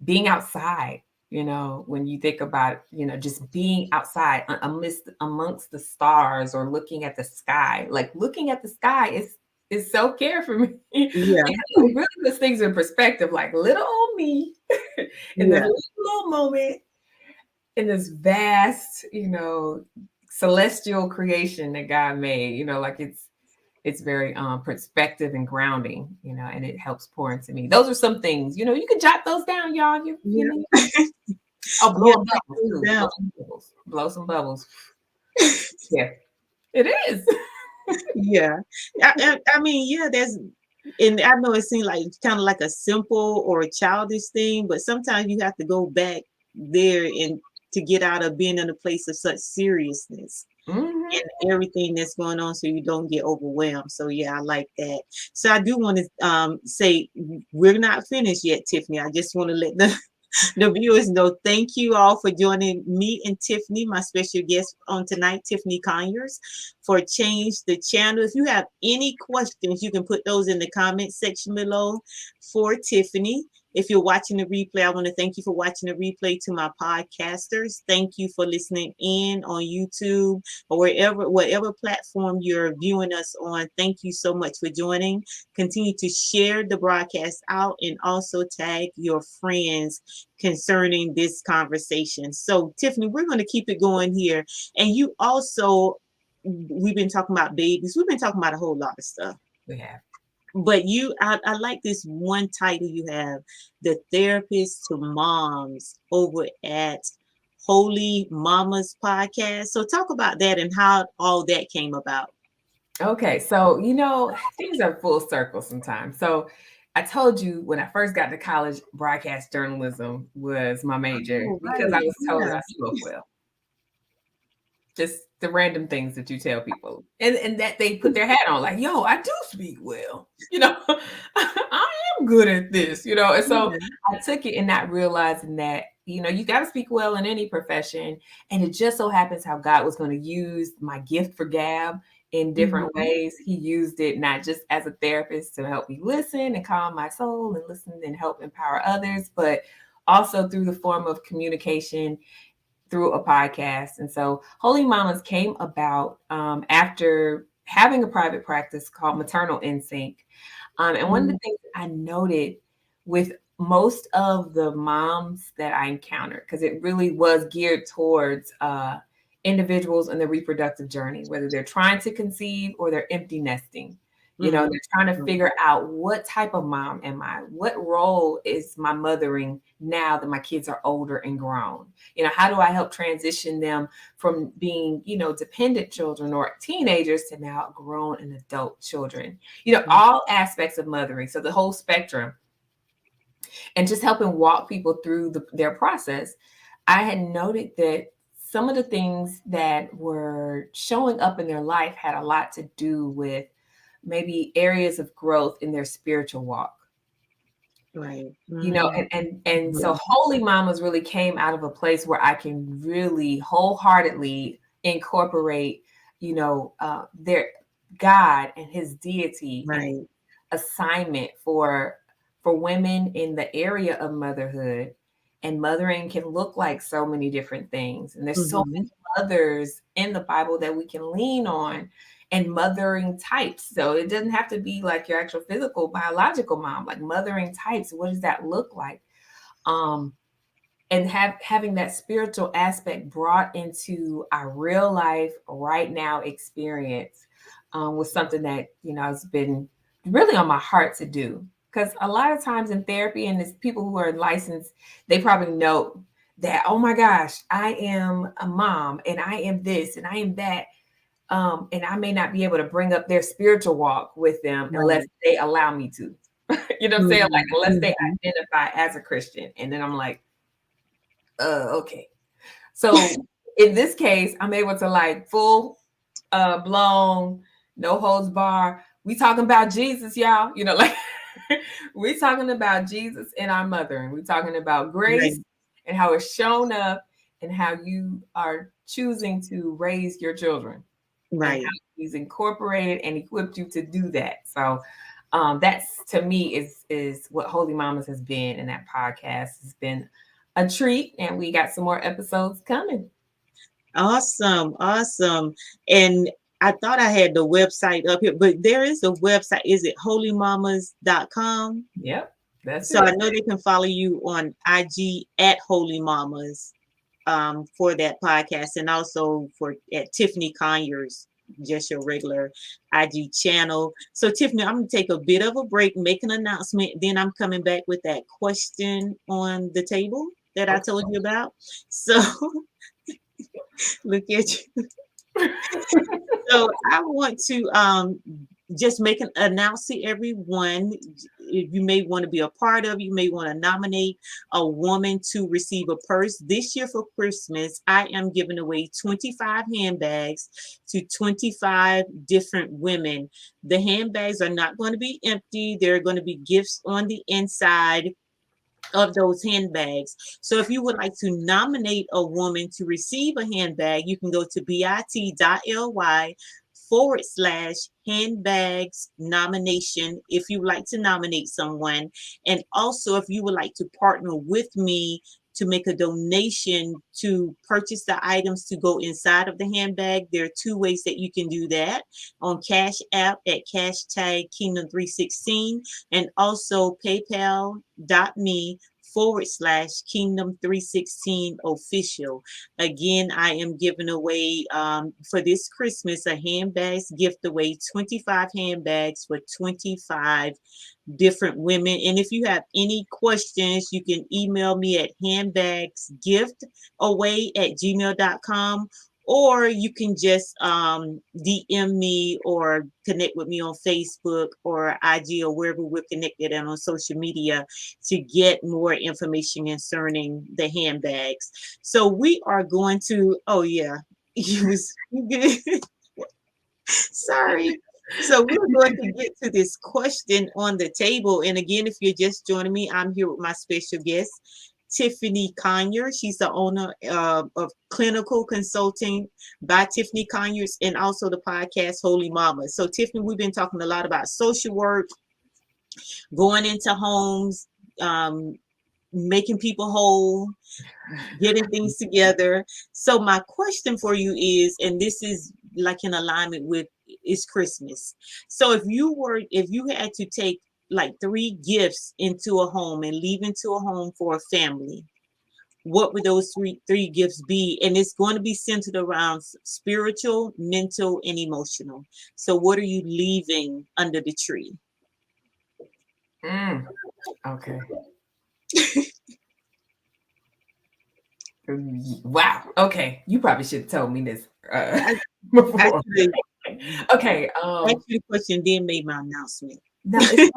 Being outside, when you think about, just being outside amongst the stars, or looking at the sky. Like looking at the sky is self-care for me. Yeah. Because it really puts things in perspective, like little old me in this Yeah. little moment, in this vast, celestial creation that God made, like it's very perspective and grounding, and it helps pour into me. Those are some things, you can jot those down, y'all. Yeah. Oh, Yeah. blowing Write bubbles those too. down. Blow some bubbles. Yeah, it is. Yeah. I mean, yeah, and I know it seems like kind of like a simple or a childish thing, but sometimes you have to go back there and to get out of being in a place of such seriousness. Hmm. and everything that's going on so you don't get overwhelmed. So yeah, I like that. So I do want to say we're not finished yet, Tiffany. I just want to let the viewers know. Thank you all for joining me and Tiffany, my special guest on tonight, Tiffany Conyers, for Change the Channel. If you have any questions, you can put those in the comment section below for Tiffany. If you're watching the replay, I want to thank you for watching the replay. To my podcasters, thank you for listening in on YouTube or whatever platform you're viewing us on. Thank you so much for joining. Continue to share the broadcast out and also tag your friends concerning this conversation. So, Tiffany, we're going to keep it going here. And you also, we've been talking about babies. We've been talking about a whole lot of stuff. We have. But I like this one title you have, the therapist to moms over at Holy Mamas podcast. So talk about that and how all that came about. Okay, so things are full circle sometimes. So I told you when I first got to college, broadcast journalism was my major because I was told I spoke well. Just the random things that you tell people, and that they put their hat on, like, yo, I do speak well. I am good at this. And so I took it and not realizing that you got to speak well in any profession, and it just so happens how God was going to use my gift for gab in different ways. He used it not just as a therapist to help me listen and calm my soul and listen and help empower others, but also through the form of communication through a podcast. And so Holy Mamas came about after having a private practice called Maternal Insync. And one of the things I noted with most of the moms that I encountered, because it really was geared towards individuals in their reproductive journey, whether they're trying to conceive or they're empty nesting. They're trying to figure out, what type of mom am I? What role is my mothering now that my kids are older and grown? How do I help transition them from being, dependent children or teenagers to now grown and adult children? All aspects of mothering. So the whole spectrum, and just helping walk people through their process. I had noted that some of the things that were showing up in their life had a lot to do with maybe areas of growth in their spiritual walk. Right. And so Holy Mamas really came out of a place where I can really wholeheartedly incorporate, their God and his deity and assignment for women in the area of motherhood. And mothering can look like so many different things. And there's so many mothers in the Bible that we can lean on, and mothering types. So it doesn't have to be like your actual physical, biological mom, like mothering types. What does that look like? And having that spiritual aspect brought into our real life, right now experience was something that, has been really on my heart to do. Because a lot of times in therapy, and it's people who are licensed, they probably know that, oh my gosh, I am a mom and I am this and I am that. And I may not be able to bring up their spiritual walk with them unless they allow me to. You know what I'm saying? Like, unless they identify as a Christian. And then I'm like, okay. So in this case, I'm able to, like, full blown, no holds bar. We talking about Jesus, y'all. Like we talking about Jesus and our mothering. We talking about grace and how it's shown up and how you are choosing to raise your children. Right. And how he's incorporated and equipped you to do that. So that's, to me, is what Holy Mamas has been. And that podcast has been a treat. And we got some more episodes coming. Awesome. And I thought I had the website up here, but there is a website. Is it holymamas.com? Yep. So I know they can follow you on IG at Holy Mamas for that podcast, and also at Tiffany Conyers, just your regular IG channel. So Tiffany, I'm going to take a bit of a break, make an announcement, then I'm coming back with that question on the table that I told you about. So look at you. So I want to just make an announcement, everyone. You may want to be a part of, you may want to nominate a woman to receive a purse. This year for Christmas, I am giving away 25 handbags to 25 different women. The handbags are not going to be empty. There are going to be gifts on the inside of those handbags. So if you would like to nominate a woman to receive a handbag, you can go to bit.ly/handbags nomination if you would like to nominate someone. And also, if you would like to partner with me to make a donation to purchase the items to go inside of the handbag, there are two ways that you can do that: on Cash App at hashtag Kingdom316, and also paypal.me/Kingdom316 official. Again, I am giving away for this Christmas a handbags gift away, 25 handbags for 25 different women. And if you have any questions, you can email me at handbagsgiftaway@gmail.com, or you can just DM me or connect with me on Facebook or IG or wherever we're connected and on social media to get more information concerning the handbags. So we are going to, oh yeah, you was good. Sorry. So we're going to get to this question on the table. And again, if you're just joining me, I'm here with my special guest, Tiffany Conyers. She's the owner of Clinical Consulting by Tiffany Conyers, and also the podcast Holy Mama. So Tiffany, we've been talking a lot about social work, going into homes, making people whole, getting things together. So my question for you is, and this is like in alignment with, it's Christmas. So if you had to take like 3 gifts into a home and leave into a home for a family, what would those three gifts be? And it's going to be centered around spiritual, mental, and emotional. So what are you leaving under the tree? Okay. Wow. Okay. You probably should have told me this before. Actually, Okay. Answer the question, then made my announcement. No, it's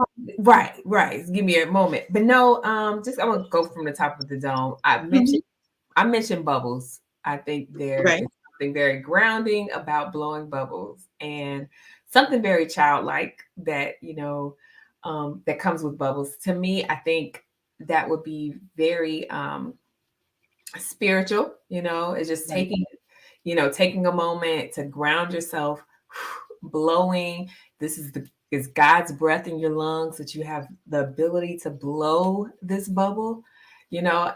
right. Give me a moment. But no, just I'm gonna go from the top of the dome. I mentioned bubbles. I think there Right. is something very grounding about blowing bubbles, and something very childlike that that comes with bubbles. To me, I think that would be very spiritual. It's just Right. taking a moment to ground yourself, blowing. This is God's breath in your lungs, that you have the ability to blow this bubble,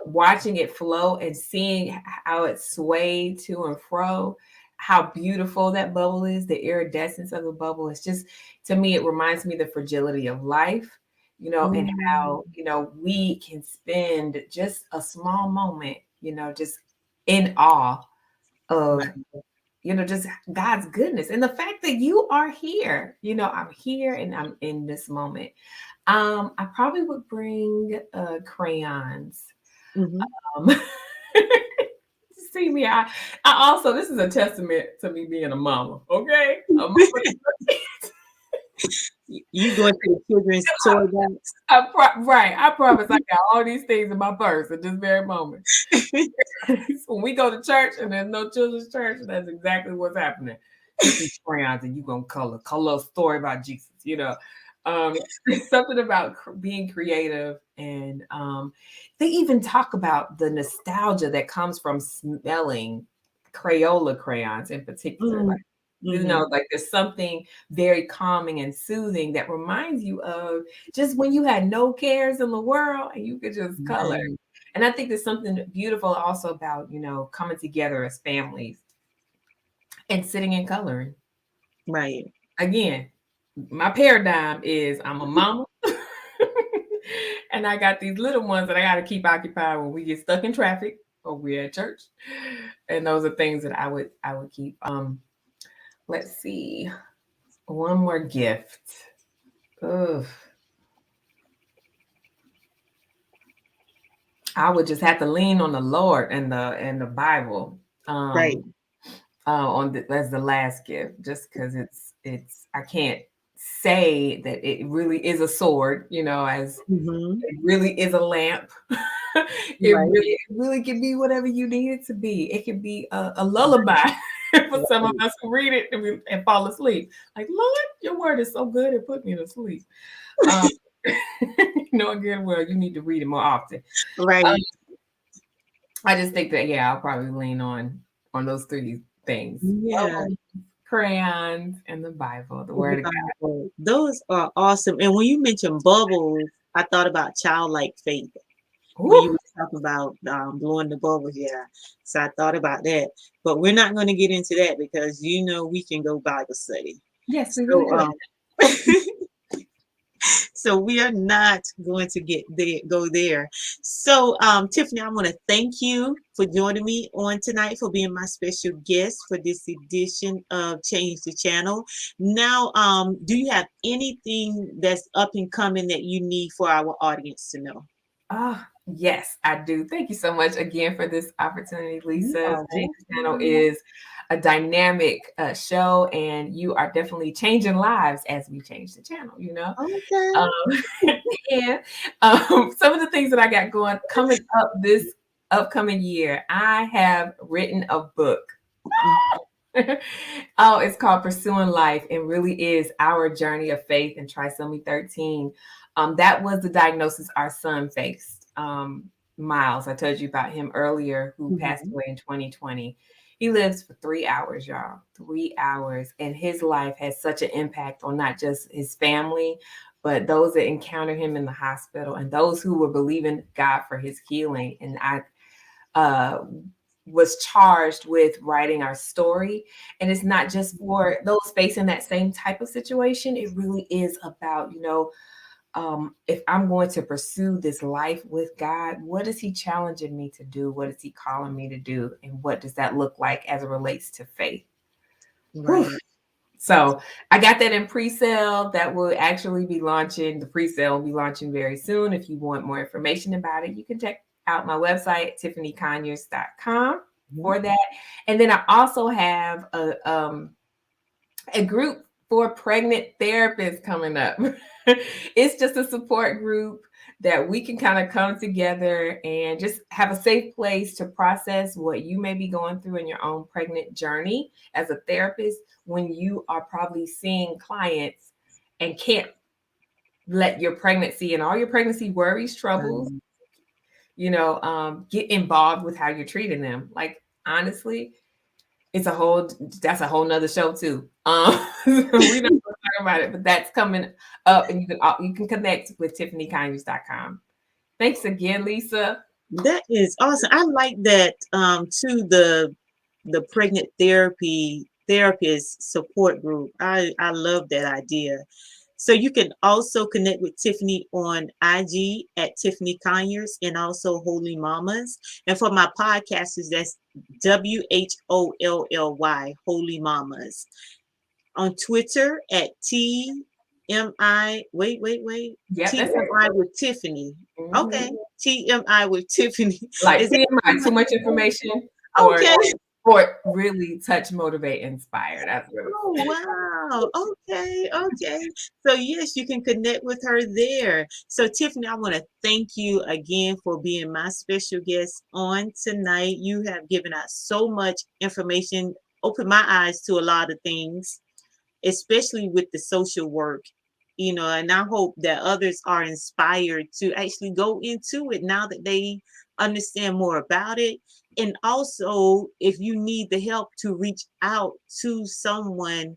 watching it flow and seeing how it swayed to and fro, how beautiful that bubble is, the iridescence of the bubble. It's just, to me, it reminds me of the fragility of life, and how, we can spend just a small moment, just in awe of, Right. just God's goodness. And the fact that you are here, I'm here and I'm in this moment. I probably would bring crayons. See me, I also, this is a testament to me being a mama, okay? You going to the children's toy box? Right. I promise I got all these things in my purse at this very moment. When we go to church and there's no children's church, that's exactly what's happening. Get these crayons and you gonna color a story about Jesus. Something about being creative, and they even talk about the nostalgia that comes from smelling Crayola crayons in particular. Like there's something very calming and soothing that reminds you of just when you had no cares in the world and you could just color. And I think there's something beautiful also about, coming together as families and sitting and coloring. Right. Again, my paradigm is I'm a mama and I got these little ones that I got to keep occupied when we get stuck in traffic or we're at church. And those are things that I would keep. Let's see. One more gift. Ugh. I would just have to lean on the Lord and the Bible. Right. As the last gift, just because it's I can't say that it really is a sword, as Mhm. it really is a lamp. Right. It really can be whatever you need it to be. It can be a lullaby for some of Right. us who read it and fall asleep. Like, Lord, your word is so good, it put me to sleep. Um, knowing good and well, you need to read it more often. Um, Right. I just think that, I'll probably lean on those three things: Yeah. bubbles, crayons, and the Bible, the In the Word of God. Bible. Those are awesome. And when you mentioned bubbles, I thought about childlike faith. When you Woo! were talking about blowing the bubbles, yeah. So I thought about that. But we're not going to get into that because we can go Bible study. Yes, we really So do. so we are not going to go there. So Tiffany, I want to thank you for joining me on tonight, for being my special guest for this edition of Change the Channel. Now, do you have anything that's up and coming that you need for our audience to know? Yes, I do. Thank you so much again for this opportunity, You Lisa. are Change the Channel welcome. is a dynamic show, and you are definitely changing lives as we change the channel. Okay. Um, and some of the things that I got coming up this upcoming year, I have written a book. Oh, it's called Pursuing Life, and really is our journey of faith in trisomy 13. That was the diagnosis our son faced. Miles, I told you about him earlier, who passed Mhm. away in 2020. He lives for 3 hours, y'all. 3 hours. And his life has such an impact on not just his family, but those that encountered him in the hospital and those who were believing God for his healing. And I uh, was charged with writing our story. And it's not just for those facing that same type of situation. It really is about, if I'm going to pursue this life with God, what is He challenging me to do? What is He calling me to do? And what does that look like as it relates to faith? Whew. Right. So I got that in pre-sale. That will actually be launching. The pre-sale will be launching very soon. If you want more information about it, you can check out my website, tiffanyconyers.com, Mhm. for that. And then I also have a group for pregnant therapists coming up. It's just a support group that we can kind of come together and just have a safe place to process what you may be going through in your own pregnant journey as a therapist, when you are probably seeing clients and can't let your pregnancy and all your pregnancy worries, troubles, Um, get involved with how you're treating them. Like, honestly, that's a whole nother show too. We don't want to talk about it, but that's coming up, and you can connect with tiffanyconyers.com. Thanks again, Lisa. that is awesome. I like that too, the pregnant therapist support group. I love that idea. So you can also connect with Tiffany on IG at Tiffany Conyers and also Holy Mamas. And for my podcasters, that's WHOLLY Holy Mamas. On Twitter at TMI. Wait. Yep, that's it. TMI with Tiffany. Okay. Mhm. TMI with Tiffany. Like Is that TMI, too much information, or okay? really touch, motivate, inspire. That's what it's. Oh, wow. Okay. So, yes, you can connect with her there. So, Tiffany, I want to thank you again for being my special guest on tonight. You have given us so much information, opened my eyes to a lot of things, especially with the social work, and I hope that others are inspired to actually go into it now that they understand more about it. And also, if you need the help, to reach out to someone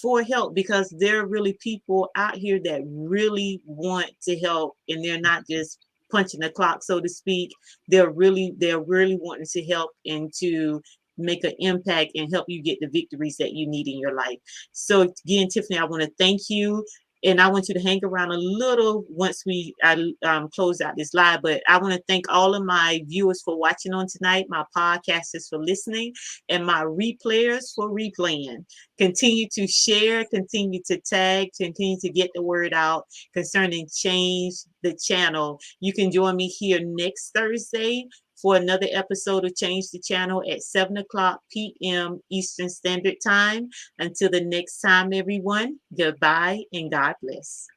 for help, because there are really people out here that really want to help, and they're not just punching the clock, so to speak. They're really wanting to help and to make an impact and help you get the victories that you need in your life. So again, Tiffany, I want to thank you. And I want you to hang around a little once we close out this live. But I want to thank all of my viewers for watching on tonight, my podcasters for listening, and my replayers for replaying. Continue to share, continue to tag, continue to get the word out concerning Change the Channel. You can join me here next Thursday for another episode of Change the Channel at 7 o'clock p.m. Eastern Standard Time. Until the next time, everyone, goodbye and God bless.